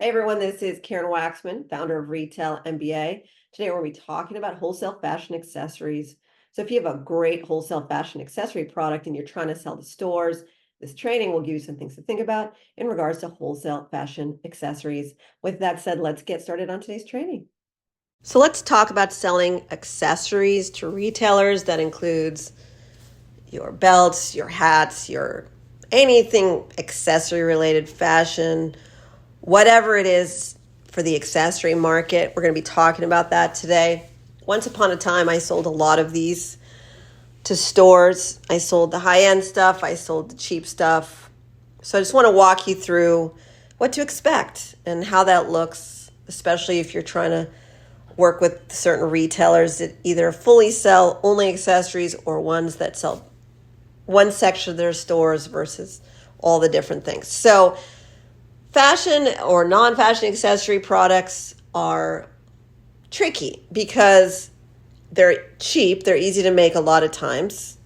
Hey everyone, this is Karen Waksman, founder of Retail MBA. Today we're going to be talking about wholesale fashion accessories. So if you have a great wholesale fashion accessory product and you're trying to sell to stores, this training will give you some things to think about in regards to wholesale fashion accessories. With that said, let's get started on today's training. So let's talk about selling accessories to retailers. That includes your belts, your hats, your anything accessory related, fashion, whatever it is for the accessory market. We're going to be talking about that today. Once upon a time, I sold a lot of these to stores. I sold the high-end stuff. I sold the cheap stuff. So I just want to walk you through what to expect and how that looks, especially if you're trying to work with certain retailers that either fully sell only accessories or ones that sell one section of their stores versus all the different things. So fashion or non-fashion accessory products are tricky because they're cheap, they're easy to make a lot of times,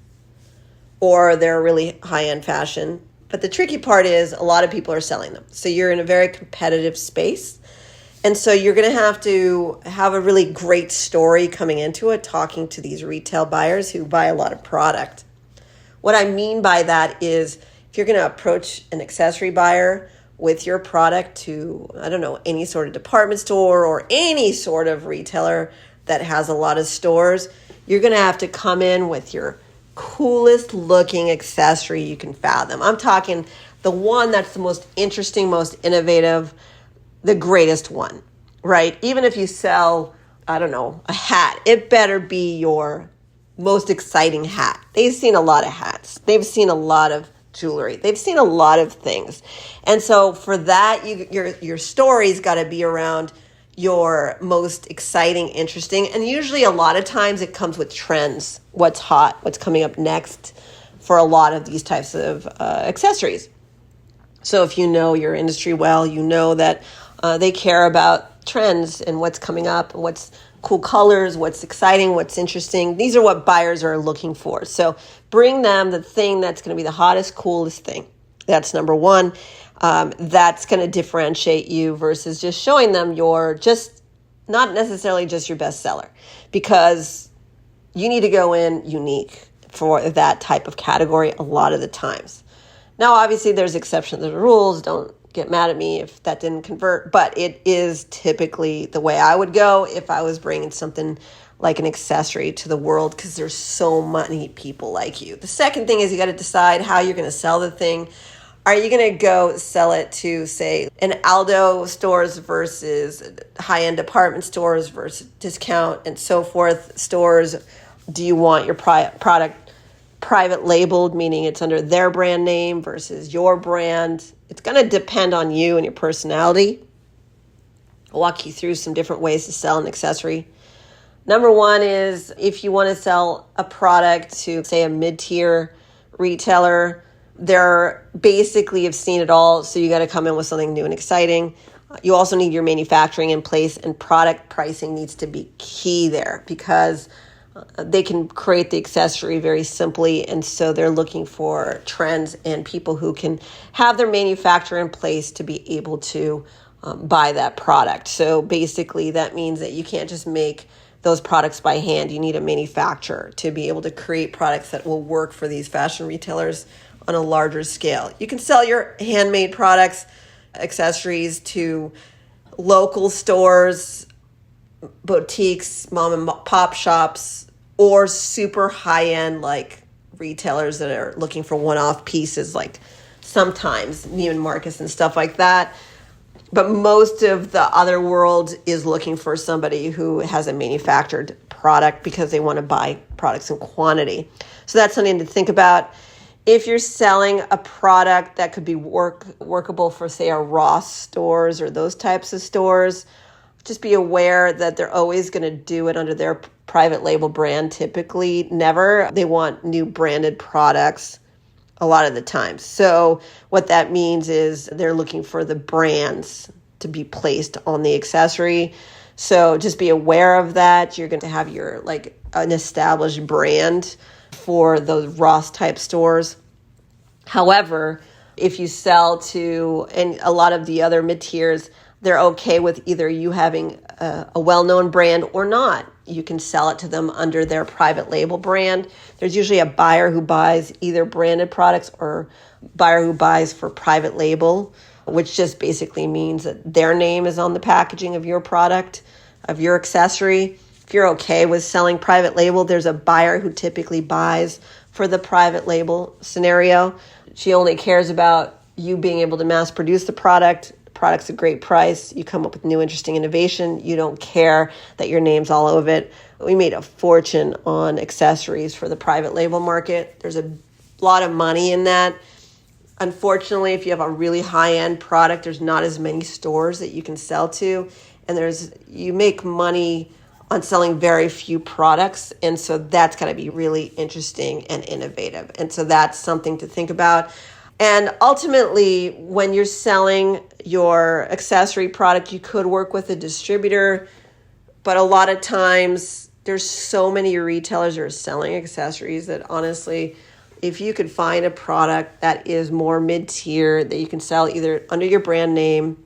or they're really high-end fashion. But the tricky part is a lot of people are selling them. So you're in a very competitive space. And so you're going to have a really great story coming into it, talking to these retail buyers who buy a lot of product. What I mean by that is if you're going to approach an accessory buyer with your product to, any sort of department store or any sort of retailer that has a lot of stores, you're going to have to come in with your coolest looking accessory you can fathom. I'm talking the one that's the most interesting, most innovative, the greatest one, right? Even if you sell, a hat, it better be your most exciting hat. They've seen a lot of hats. They've seen a lot of jewelry. They've seen a lot of things. And so for that, your story's got to be around your most exciting, interesting. And usually a lot of times it comes with trends, what's hot, what's coming up next for a lot of these types of accessories. So if you know your industry well, you know that they care about trends and what's coming up and what's cool colors, what's exciting, what's interesting. These are what buyers are looking for. So bring them the thing that's going to be the hottest, coolest thing. That's number one. That's going to differentiate you versus just showing them not necessarily just your best seller, because you need to go in unique for that type of category a lot of the times. Now, obviously, there's exceptions to the rules. Don't get mad at me if that didn't convert, but it is typically the way I would go if I was bringing something like an accessory to the world, because there's so many people like you. The second thing is you got to decide how you're going to sell the thing. Are you going to go sell it to, say, an Aldo stores versus high-end department stores versus discount and so forth stores? Do you want your product private labeled, meaning it's under their brand name versus your brand? It's going to depend on you and your personality. I'll walk you through some different ways to sell an accessory. Number one is if you want to sell a product to, say, a mid-tier retailer, they're basically have seen it all, so you got to come in with something new and exciting. You also need your manufacturing in place, and product pricing needs to be key there because they can create the accessory very simply, and so they're looking for trends and people who can have their manufacturer in place to be able to buy that product. So basically that means that you can't just make those products by hand. You need a manufacturer to be able to create products that will work for these fashion retailers on a larger scale. You can sell your handmade products, accessories to local stores, boutiques, mom and pop shops, or super high-end like retailers that are looking for one-off pieces, like sometimes Neiman Marcus and stuff like that. But most of the other world is looking for somebody who has a manufactured product because they want to buy products in quantity. So that's something to think about. If you're selling a product that could be workable for, say, a Ross stores or those types of stores, just be aware that they're always going to do it under their private label brand. Typically, never. They want new branded products a lot of the time. So what that means is they're looking for the brands to be placed on the accessory. So just be aware of that. You're going to have your an established brand for those Ross type stores. However, if you sell to and a lot of the other mid-tiers, they're okay with either you having a well-known brand or not. You can sell it to them under their private label brand. There's usually a buyer who buys either branded products or buyer who buys for private label, which just basically means that their name is on the packaging of your product, of your accessory. If you're okay with selling private label, there's a buyer who typically buys for the private label scenario. She only cares about you being able to mass produce the product. The product's a great price. You come up with new, interesting innovation. You don't care that your name's all over it. We made a fortune on accessories for the private label market. There's a lot of money in that. Unfortunately, if you have a really high-end product, there's not as many stores that you can sell to. And you make money on selling very few products. And so that's got to be really interesting and innovative. And so that's something to think about. And ultimately, when you're selling your accessory product, you could work with a distributor. But a lot of times, there's so many retailers that are selling accessories that honestly, if you could find a product that is more mid-tier that you can sell either under your brand name,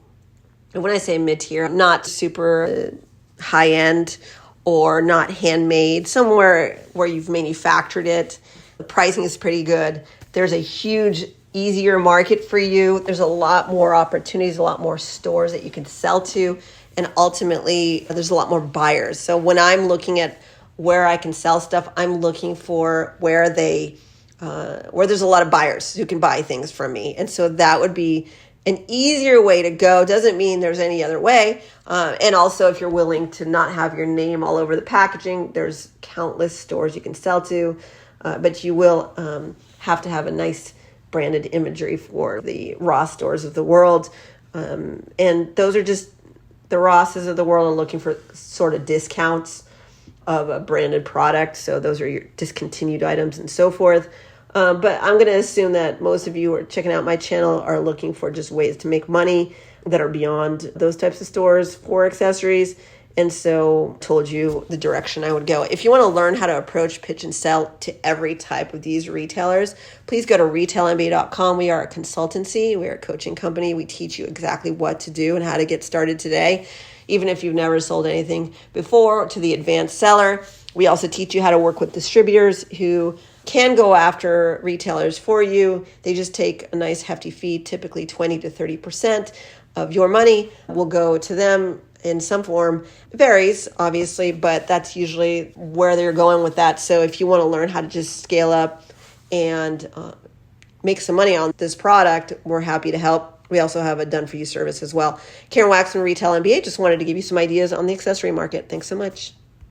and when I say mid-tier, not super high-end or not handmade, somewhere where you've manufactured it, the pricing is pretty good. There's a huge, easier market for you. There's a lot more opportunities, a lot more stores that you can sell to, and ultimately, there's a lot more buyers. So when I'm looking at where I can sell stuff, I'm looking for where there's a lot of buyers who can buy things from me. And so that would be an easier way to go. Doesn't mean there's any other way. And also, if you're willing to not have your name all over the packaging, there's countless stores you can sell to, but you will have to have a nice branded imagery for the Ross stores of the world. And those are just, the Rosses of the world are looking for sort of discounts of a branded product. So those are your discontinued items and so forth. But I'm going to assume that most of you who are checking out my channel are looking for just ways to make money that are beyond those types of stores for accessories. And so told you the direction I would go. If you want to learn how to approach, pitch, and sell to every type of these retailers, please go to retailmba.com. We are a consultancy. We are a coaching company. We teach you exactly what to do and how to get started today. Even if you've never sold anything before, to the advanced seller. We also teach you how to work with distributors who can go after retailers for you. They just take a nice hefty fee, typically 20 to 30% of your money will go to them in some form. It varies, obviously, but that's usually where they're going with that. So if you want to learn how to just scale up and make some money on this product, we're happy to help. We also have a done-for-you service as well. Karen Waksman, Retail MBA, just wanted to give you some ideas on the accessory market. Thanks so much.